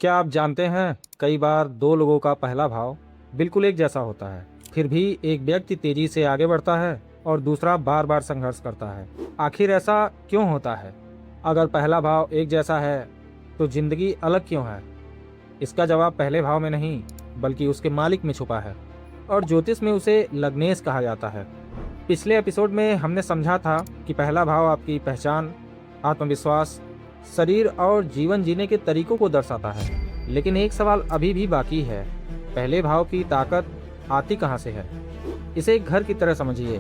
क्या आप जानते हैं, कई बार दो लोगों का पहला भाव बिल्कुल एक जैसा होता है, फिर भी एक व्यक्ति तेजी से आगे बढ़ता है और दूसरा बार बार संघर्ष करता है। आखिर ऐसा क्यों होता है? अगर पहला भाव एक जैसा है तो जिंदगी अलग क्यों है? इसका जवाब पहले भाव में नहीं, बल्कि उसके मालिक में छुपा है, और ज्योतिष में उसे लग्नेश कहा जाता है। पिछले एपिसोड में हमने समझा था कि पहला भाव आपकी पहचान, आत्मविश्वास, शरीर और जीवन जीने के तरीकों को दर्शाता है। लेकिन एक सवाल अभी भी बाकी है, पहले भाव की ताकत आती कहाँ से है? इसे एक घर की तरह समझिए।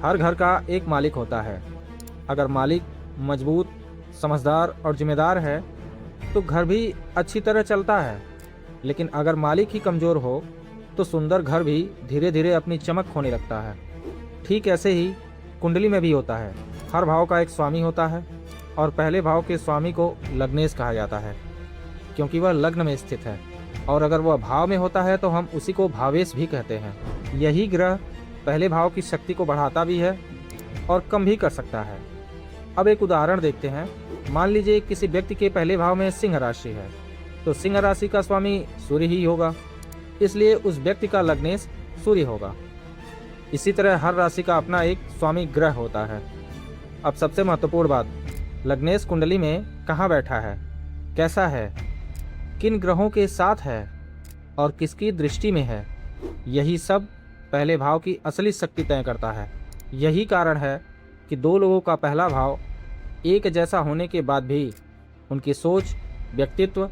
हर घर का एक मालिक होता है। अगर मालिक मजबूत, समझदार और जिम्मेदार है तो घर भी अच्छी तरह चलता है। लेकिन अगर मालिक ही कमज़ोर हो तो सुंदर घर भी धीरे धीरे अपनी चमक खोने लगता है। ठीक ऐसे ही कुंडली में भी होता है। हर भाव का एक स्वामी होता है और पहले भाव के स्वामी को लग्नेश कहा जाता है, क्योंकि वह लग्न में स्थित है। और अगर वह भाव में होता है तो हम उसी को भावेश भी कहते हैं। यही ग्रह पहले भाव की शक्ति को बढ़ाता भी है और कम भी कर सकता है। अब एक उदाहरण देखते हैं। मान लीजिए किसी व्यक्ति के पहले भाव में सिंह राशि है, तो सिंह राशि का स्वामी सूर्य ही होगा, इसलिए उस व्यक्ति का लग्नेश सूर्य होगा। इसी तरह हर राशि का अपना एक स्वामी ग्रह होता है। अब सबसे महत्वपूर्ण बात, लग्नेश कुंडली में कहाँ बैठा है, कैसा है, किन ग्रहों के साथ है और किसकी दृष्टि में है, यही सब पहले भाव की असली शक्ति तय करता है। यही कारण है कि दो लोगों का पहला भाव एक जैसा होने के बाद भी उनकी सोच, व्यक्तित्व,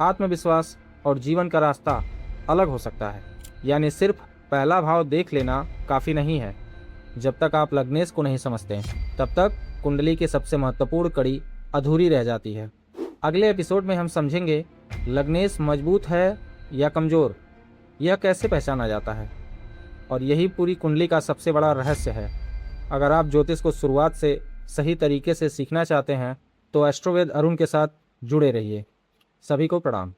आत्मविश्वास और जीवन का रास्ता अलग हो सकता है। यानी सिर्फ पहला भाव देख लेना काफ़ी नहीं है। जब तक आप लग्नेश को नहीं समझते, तब तक कुंडली की सबसे महत्वपूर्ण कड़ी अधूरी रह जाती है। अगले एपिसोड में हम समझेंगे लग्नेश मजबूत है या कमज़ोर, यह कैसे पहचाना जाता है, और यही पूरी कुंडली का सबसे बड़ा रहस्य है। अगर आप ज्योतिष को शुरुआत से सही तरीके से सीखना चाहते हैं तो एस्ट्रोवेद अरुण के साथ जुड़े रहिए। सभी को प्रणाम।